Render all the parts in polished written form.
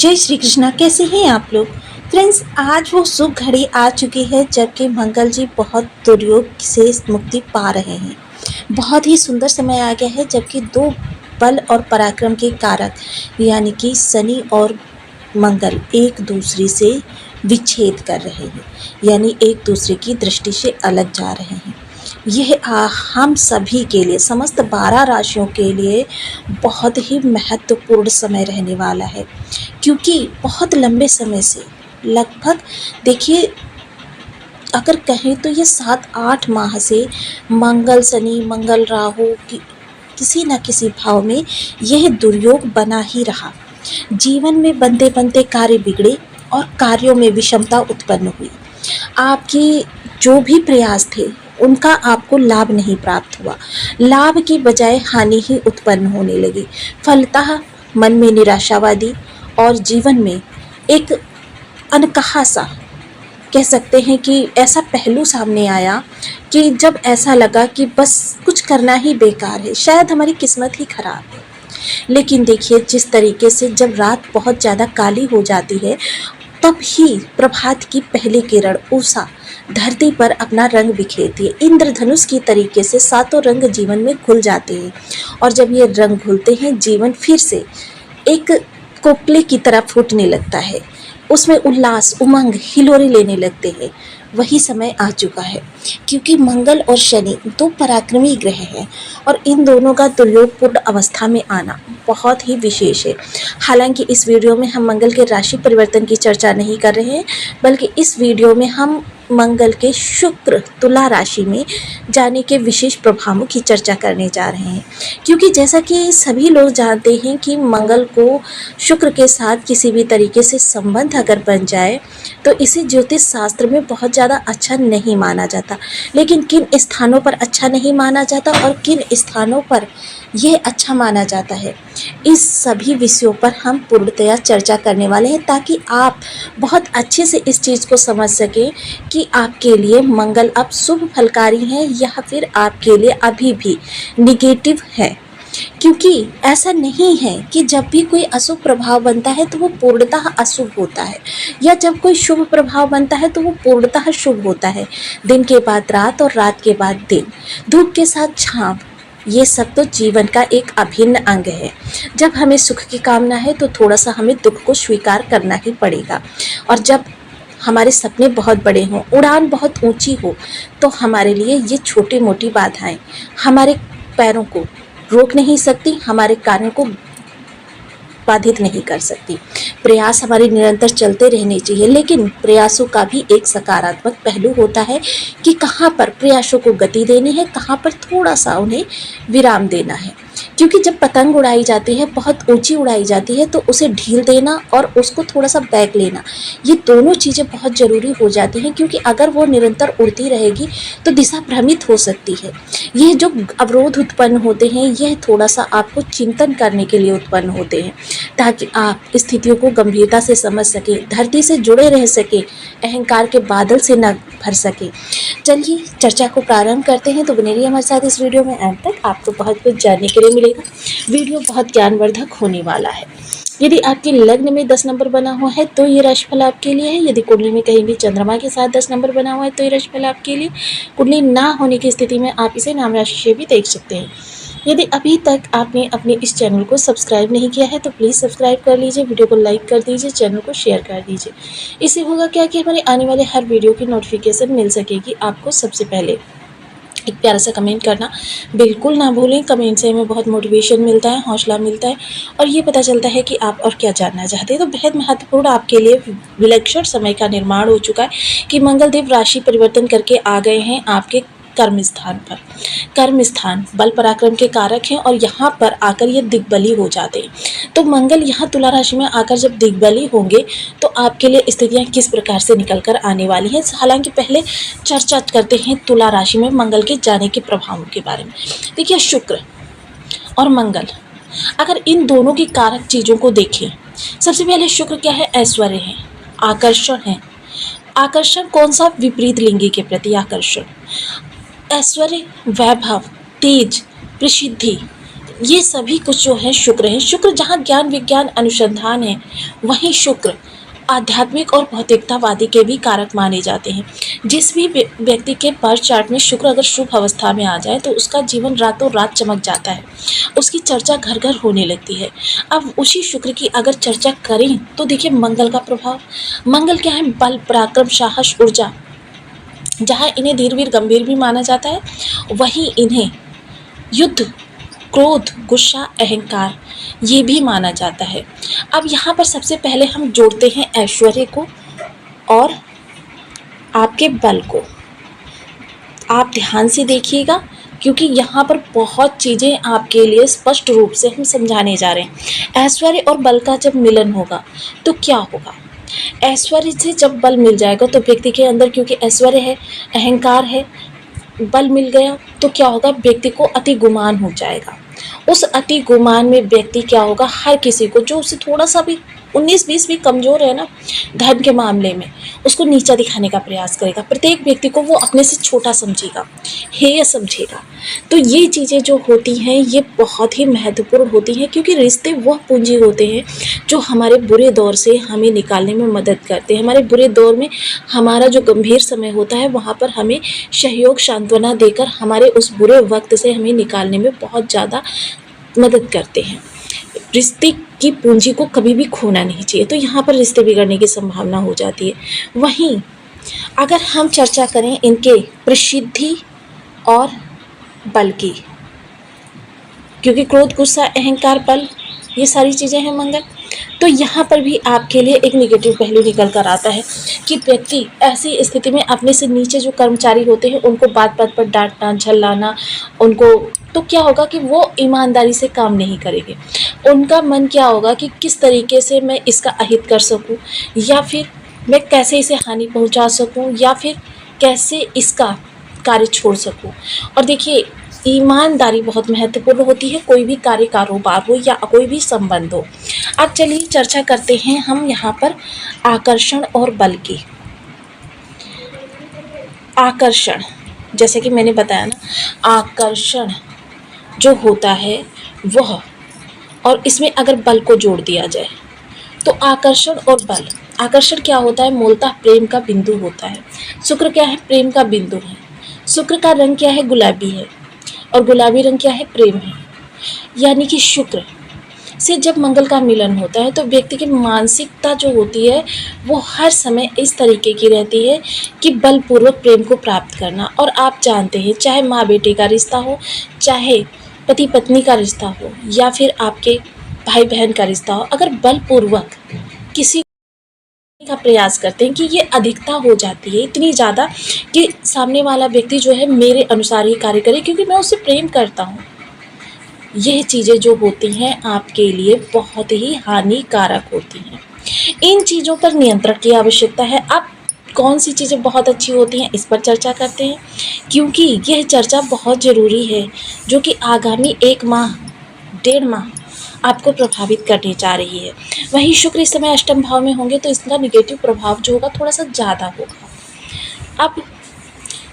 जय श्री कृष्णा। कैसे हैं आप लोग फ्रेंड्स। आज वो शुभ घड़ी आ चुकी है जबकि मंगल जी बहुत दुर्योग से मुक्ति पा रहे हैं। बहुत ही सुंदर समय आ गया है जबकि दो बल और पराक्रम के कारक यानी कि शनि और मंगल एक दूसरे से विच्छेद कर रहे हैं, यानी एक दूसरे की दृष्टि से अलग जा रहे हैं। यह हम सभी के लिए, समस्त 12 राशियों के लिए बहुत ही महत्वपूर्ण समय रहने वाला है, क्योंकि बहुत लंबे समय से, लगभग देखिए अगर कहें तो ये 7-8 माह से मंगल शनि, मंगल राहु की किसी न किसी भाव में यह दुर्योग बना ही रहा। जीवन में बनते बनते कार्य बिगड़े और कार्यों में विषमता उत्पन्न हुई। आपके जो भी प्रयास थे उनका आपको लाभ नहीं प्राप्त हुआ, लाभ की बजाय हानि ही उत्पन्न होने लगी। फलतः मन में निराशावादी और जीवन में एक अनकहा सा, कह सकते हैं कि ऐसा पहलू सामने आया कि जब ऐसा लगा कि बस कुछ करना ही बेकार है, शायद हमारी किस्मत ही खराब है। लेकिन देखिए जिस तरीके से जब रात बहुत ज़्यादा काली हो जाती है तब ही प्रभात की पहली किरण उषा धरती पर अपना रंग बिखेरती है। इंद्रधनुष की तरीके से सातों रंग जीवन में घुल जाते हैं और जब ये रंग घुलते हैं जीवन फिर से एक कोपले की तरह फूटने लगता है, उसमें उल्लास, उमंग, हिलोरे लेने लगते हैं। वही समय आ चुका है क्योंकि मंगल और शनि दो पराक्रमी ग्रह हैं और इन दोनों का दुर्योगपूर्ण अवस्था में आना बहुत ही विशेष है। हालांकि इस वीडियो में हम मंगल के राशि परिवर्तन की चर्चा नहीं कर रहे हैं, बल्कि इस वीडियो में हम मंगल के शुक्र तुला राशि में जाने के विशेष प्रभावों की चर्चा करने जा रहे हैं। क्योंकि जैसा कि सभी लोग जानते हैं कि मंगल को शुक्र के साथ किसी भी तरीके से संबंध अगर बन जाए तो इसे ज्योतिष शास्त्र में बहुत ज़्यादा अच्छा नहीं माना जाता। लेकिन किन स्थानों पर अच्छा नहीं माना जाता और किन स्थानों पर यह अच्छा माना जाता है, इस सभी विषयों पर हम पूर्णतया चर्चा करने वाले हैं ताकि आप बहुत अच्छे से इस चीज़ को समझ सकें कि आपके लिए मंगल अब शुभ फलकारी हैं या फिर आपके लिए अभी भी निगेटिव है। क्योंकि ऐसा नहीं है कि जब भी कोई अशुभ प्रभाव बनता है तो वो पूर्णतः अशुभ होता है, या जब कोई शुभ प्रभाव बनता है तो वो पूर्णतः शुभ होता है। दिन के बाद रात और रात के बाद दिन, धूप के साथ छांव, ये सब तो जीवन का एक अभिन्न अंग है। जब हमें सुख की कामना है तो थोड़ा सा हमें दुख को स्वीकार करना ही पड़ेगा, और जब हमारे सपने बहुत बड़े हों, उड़ान बहुत ऊंची हो, तो हमारे लिए ये छोटी मोटी बाधाएं हमारे पैरों को रोक नहीं सकती, हमारे कार्यों को बाधित नहीं कर सकती। प्रयास हमारे निरंतर चलते रहने चाहिए, लेकिन प्रयासों का भी एक सकारात्मक पहलू होता है कि कहाँ पर प्रयासों को गति देनी है, कहाँ पर थोड़ा सा उन्हें विराम देना है। क्योंकि जब पतंग उड़ाई जाती है, बहुत ऊंची उड़ाई जाती है, तो उसे ढील देना और उसको थोड़ा सा बैक लेना, ये दोनों चीज़ें बहुत ज़रूरी हो जाती हैं। क्योंकि अगर वो निरंतर उड़ती रहेगी तो दिशा भ्रमित हो सकती है। यह जो अवरोध उत्पन्न होते हैं यह थोड़ा सा आपको चिंतन करने के लिए उत्पन्न होते हैं, ताकि आप स्थितियों को गंभीरता से समझ सकें, धरती से जुड़े रह सकें, अहंकार के बादल से न भर सकें। चलिए चर्चा को प्रारंभ करते हैं। तो बने रहिए हमारे साथ इस वीडियो में, अंत तक आपको बहुत कुछ जानने के लिए मिलेगा। वीडियो बहुत ज्ञानवर्धक होने वाला है। यदि आपके लग्न में 10 नंबर बना हुआ है तो ये राशिफल आपके लिए है। यदि कुंडली में कहीं भी चंद्रमा के साथ 10 नंबर बना हुआ है तो ये राशिफल आपके लिए। कुंडली ना होने की स्थिति में आप इसे नाम राशि से भी देख सकते हैं। यदि अभी तक आपने अपने इस चैनल को सब्सक्राइब नहीं किया है तो प्लीज़ सब्सक्राइब कर लीजिए, वीडियो को लाइक कर दीजिए, चैनल को शेयर कर दीजिए। इससे होगा क्या कि हमारे आने वाले हर वीडियो की नोटिफिकेशन मिल सकेगी आपको सबसे पहले। एक प्यारा सा कमेंट करना बिल्कुल ना भूलें। कमेंट से हमें बहुत मोटिवेशन मिलता है, हौसला मिलता है और ये पता चलता है कि आप और क्या जानना चाहते हैं। तो बेहद महत्वपूर्ण आपके लिए विलक्षण समय का निर्माण हो चुका है कि मंगलदेव राशि परिवर्तन करके आ गए हैं आपके कर्म स्थान पर। कर्म स्थान बल पराक्रम के कारक हैं और यहाँ पर आकर ये दिग्बली हो जाते हैं। तो मंगल यहाँ तुला राशि में आकर जब दिग्बली होंगे तो आपके लिए स्थितियाँ किस प्रकार से निकल कर आने वाली हैं। हालांकि पहले चर्चा करते हैं तुला राशि में मंगल के जाने के प्रभावों के बारे में। देखिए शुक्र और मंगल, अगर इन दोनों की कारक चीज़ों को देखें, सबसे पहले शुक्र क्या है? ऐश्वर्य है, आकर्षण है। आकर्षण कौन सा? विपरीत लिंगी के प्रति आकर्षण। ऐश्वर्य, वैभव, तेज, प्रसिद्धि, ये सभी कुछ जो है शुक्र है। शुक्र जहाँ ज्ञान विज्ञान अनुसंधान है, वहीं शुक्र आध्यात्मिक और भौतिकतावादी के भी कारक माने जाते हैं। जिस भी व्यक्ति के बर्थ चार्ट में शुक्र अगर शुभ अवस्था में आ जाए तो उसका जीवन रातों रात चमक जाता है, उसकी चर्चा घर घर होने लगती है। अब उसी शुक्र की अगर चर्चा करें तो देखिए मंगल का प्रभाव। मंगल क्या है? बल, पराक्रम, साहस, ऊर्जा। जहाँ इन्हें धीरवीर गंभीर भी माना जाता है, वहीं इन्हें युद्ध, क्रोध, गुस्सा, अहंकार ये भी माना जाता है। अब यहाँ पर सबसे पहले हम जोड़ते हैं ऐश्वर्य को और आपके बल को। आप ध्यान से देखिएगा क्योंकि यहाँ पर बहुत चीज़ें आपके लिए स्पष्ट रूप से हम समझाने जा रहे हैं। ऐश्वर्य और बल का जब मिलन होगा तो क्या होगा? ऐश्वर्य से जब बल मिल जाएगा तो व्यक्ति के अंदर, क्योंकि ऐश्वर्य है, अहंकार है, बल मिल गया तो क्या होगा? व्यक्ति को अति गुमान हो जाएगा। उस अति गुमान में व्यक्ति क्या होगा? हर किसी को जो उससे थोड़ा सा भी 19-20 भी कमज़ोर है ना धन के मामले में, उसको नीचा दिखाने का प्रयास करेगा। प्रत्येक व्यक्ति को वो अपने से छोटा समझेगा, हेय समझेगा। तो ये चीज़ें जो होती हैं ये बहुत ही महत्वपूर्ण होती हैं, क्योंकि रिश्ते वह पूंजी होते हैं जो हमारे बुरे दौर से हमें निकालने में मदद करते हैं। हमारे बुरे दौर में हमारा जो गंभीर समय होता है वहाँ पर हमें सहयोग, सांत्वना देकर हमारे उस बुरे वक्त से हमें निकालने में बहुत ज़्यादा मदद करते हैं। रिश्ते की पूंजी को कभी भी खोना नहीं चाहिए, तो यहाँ पर रिश्ते बिगड़ने की संभावना हो जाती है। वहीं अगर हम चर्चा करें इनके प्रसिद्धि और बल की, क्योंकि क्रोध, गुस्सा, अहंकार, बल ये सारी चीज़ें हैं मंगल, तो यहाँ पर भी आपके लिए एक नेगेटिव पहलू निकल कर आता है कि व्यक्ति ऐसी स्थिति में अपने से नीचे जो कर्मचारी होते हैं उनको बात बात पर डांटना, झल्लाना उनको, तो क्या होगा कि वो ईमानदारी से काम नहीं करेंगे। उनका मन क्या होगा कि किस तरीके से मैं इसका अहित कर सकूं, या फिर मैं कैसे इसे हानि पहुंचा सकूं, या फिर कैसे इसका कार्य छोड़ सकूं। और देखिए ईमानदारी बहुत महत्वपूर्ण होती है, कोई भी कार्य, कारोबार हो या कोई भी संबंध हो। अब चलिए चर्चा करते हैं हम यहाँ पर आकर्षण और बल की। आकर्षण, जैसे कि मैंने बताया ना, आकर्षण जो होता है वह, और इसमें अगर बल को जोड़ दिया जाए तो आकर्षण और बल। आकर्षण क्या होता है? मूलतः प्रेम का बिंदु होता है। शुक्र क्या है? प्रेम का बिंदु है। शुक्र का रंग क्या है? गुलाबी है, और गुलाबी रंग क्या है? प्रेम है। यानी कि शुक्र से जब मंगल का मिलन होता है तो व्यक्ति की मानसिकता जो होती है वो हर समय इस तरीके की रहती है कि बलपूर्वक प्रेम को प्राप्त करना। और आप जानते हैं चाहे माँ बेटे का रिश्ता हो, चाहे पति पत्नी का रिश्ता हो, या फिर आपके भाई बहन का रिश्ता हो, अगर बलपूर्वक किसी का प्रयास करते हैं कि ये अधिकता हो जाती है इतनी ज़्यादा कि सामने वाला व्यक्ति जो है मेरे अनुसार ही कार्य करे क्योंकि मैं उससे प्रेम करता हूँ, यह चीज़ें जो होती हैं आपके लिए बहुत ही हानिकारक होती हैं। इन चीज़ों पर नियंत्रण की आवश्यकता है। अब कौन सी चीज़ें बहुत अच्छी होती हैं इस पर चर्चा करते हैं, क्योंकि यह चर्चा बहुत ज़रूरी है जो कि आगामी 1 माह 1.5 माह आपको प्रभावित करने जा रही है। वहीं शुक्र इस समय अष्टम भाव में होंगे तो इसका निगेटिव प्रभाव जो होगा थोड़ा सा ज़्यादा होगा। अब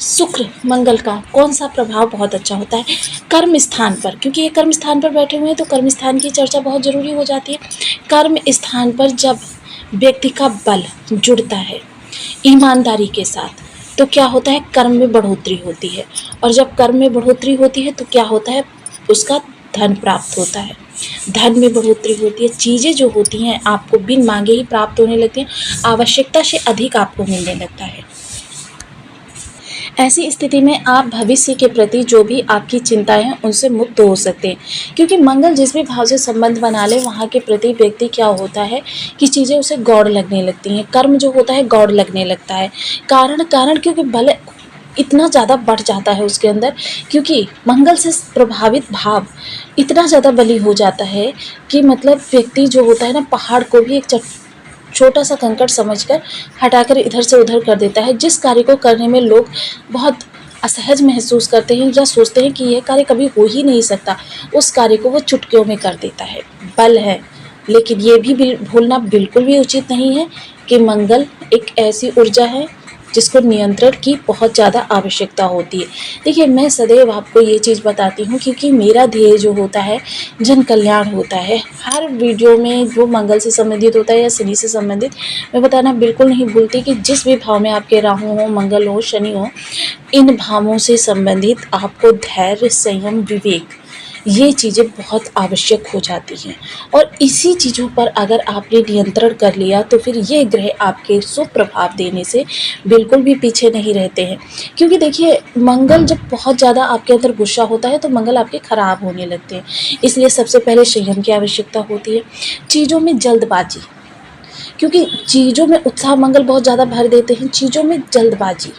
शुक्र मंगल का कौन सा प्रभाव बहुत अच्छा होता है? कर्म स्थान पर, क्योंकि ये कर्म स्थान पर बैठे हुए हैं तो कर्म स्थान की चर्चा बहुत ज़रूरी हो जाती है। कर्म स्थान पर जब व्यक्ति का बल जुड़ता है ईमानदारी के साथ तो क्या होता है? कर्म में बढ़ोतरी होती है, और जब कर्म में बढ़ोतरी होती है तो क्या होता है? उसका धन प्राप्त होता है, धन में बढ़ोतरी होती है। चीज़ें जो होती हैं आपको बिन मांगे ही प्राप्त होने लगती हैं, आवश्यकता से अधिक आपको मिलने लगता है। ऐसी स्थिति में आप भविष्य के प्रति जो भी आपकी चिंताएं हैं उनसे मुक्त हो सकते हैं, क्योंकि मंगल जिस भी भाव से संबंध बना ले वहाँ के प्रति व्यक्ति क्या होता है कि चीज़ें उसे गौड़ लगने लगती हैं। कर्म जो होता है गौड़ लगने लगता है। कारण क्योंकि बल इतना ज़्यादा बढ़ जाता है उसके अंदर, क्योंकि मंगल से प्रभावित भाव इतना ज़्यादा बली हो जाता है कि मतलब व्यक्ति जो होता है ना पहाड़ को भी एक छोटा सा कंकड़ समझकर हटाकर इधर से उधर कर देता है। जिस कार्य को करने में लोग बहुत असहज महसूस करते हैं या सोचते हैं कि यह कार्य कभी हो ही नहीं सकता, उस कार्य को वो चुटकियों में कर देता है। बल है, लेकिन ये भी भूलना बिल्कुल भी उचित नहीं है कि मंगल एक ऐसी ऊर्जा है जिसको नियंत्रण की बहुत ज़्यादा आवश्यकता होती है। देखिए, मैं सदैव आपको ये चीज़ बताती हूँ क्योंकि मेरा ध्येय जो होता है जन कल्याण होता है। हर वीडियो में वो मंगल से संबंधित होता है या शनि से संबंधित मैं बताना बिल्कुल नहीं भूलती कि जिस भी भाव में आपके राहु हो, मंगल हो, शनि हो, इन भावों से संबंधित आपको धैर्य, संयम, विवेक ये चीज़ें बहुत आवश्यक हो जाती हैं। और इसी चीज़ों पर अगर आपने नियंत्रण कर लिया तो फिर ये ग्रह आपके शुभ प्रभाव देने से बिल्कुल भी पीछे नहीं रहते हैं। क्योंकि देखिए, मंगल जब बहुत ज़्यादा आपके अंदर गुस्सा होता है तो मंगल आपके खराब होने लगते हैं। इसलिए सबसे पहले संयम की आवश्यकता होती है। चीज़ों में जल्दबाजी, क्योंकि चीज़ों में उत्साह मंगल बहुत ज़्यादा भर देते हैं। चीज़ों में जल्दबाजी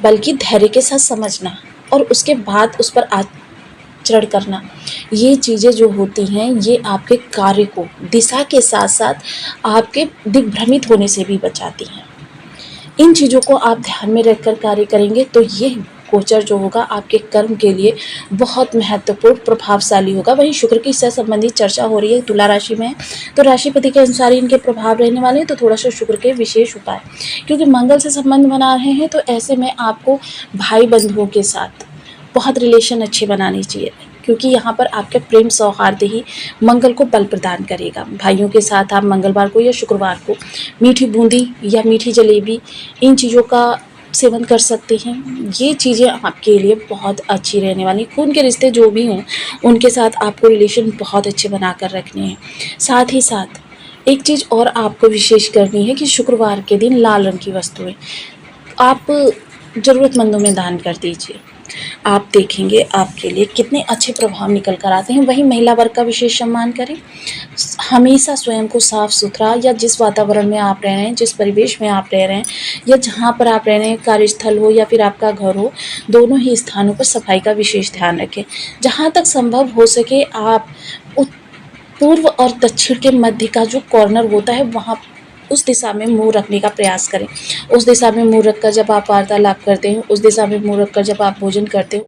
बल्कि धैर्य के साथ समझना और उसके बाद उस पर आचरण करना, ये चीज़ें जो होती हैं ये आपके कार्य को दिशा के साथ साथ आपके दिग्भ्रमित होने से भी बचाती हैं। इन चीज़ों को आप ध्यान में रखकर कार्य करेंगे तो ये गोचर जो होगा आपके कर्म के लिए बहुत महत्वपूर्ण प्रभावशाली होगा। वहीं शुक्र की से संबंधित चर्चा हो रही है, तुला राशि में है, तो राशिपति के अनुसार इनके प्रभाव रहने वाले हैं। तो थोड़ा सा शुक्र के विशेष उपाय, क्योंकि मंगल से संबंध बना रहे हैं तो ऐसे में आपको भाई बंधुओं के साथ बहुत रिलेशन अच्छे बनाने चाहिए, क्योंकि यहाँ पर आपके प्रेम सौहार्द ही मंगल को बल प्रदान करेगा। भाइयों के साथ आप मंगलवार को या शुक्रवार को मीठी बूंदी या मीठी जलेबी इन चीज़ों का सेवन कर सकते हैं। ये चीज़ें आपके लिए बहुत अच्छी रहने वाली। खून के रिश्ते जो भी हों उनके साथ आपको रिलेशन बहुत अच्छे बना कर रखने हैं। साथ ही साथ एक चीज़ और आपको विशेष करनी है कि शुक्रवार के दिन लाल रंग की वस्तुएं आप ज़रूरतमंदों में दान कर दीजिए। आप देखेंगे आपके लिए कितने अच्छे प्रभाव निकल कर आते हैं। वहीं महिला वर्ग का विशेष सम्मान करें। हमेशा स्वयं को साफ सुथरा, या जिस वातावरण में आप रह रहे हैं, जिस परिवेश में आप रह रहे हैं या जहाँ पर आप रह रहे हैं, कार्यस्थल हो या फिर आपका घर हो, दोनों ही स्थानों पर सफाई का विशेष ध्यान रखें। जहाँ तक संभव हो सके आप पूर्व और दक्षिण के मध्य का जो कॉर्नर होता है वहाँ उस दिशा में मुँह रखने का प्रयास करें। उस दिशा में मुँह रखकर जब आप वार्तालाप करते हैं, उस दिशा में मुँह रखकर जब आप भोजन करते हो,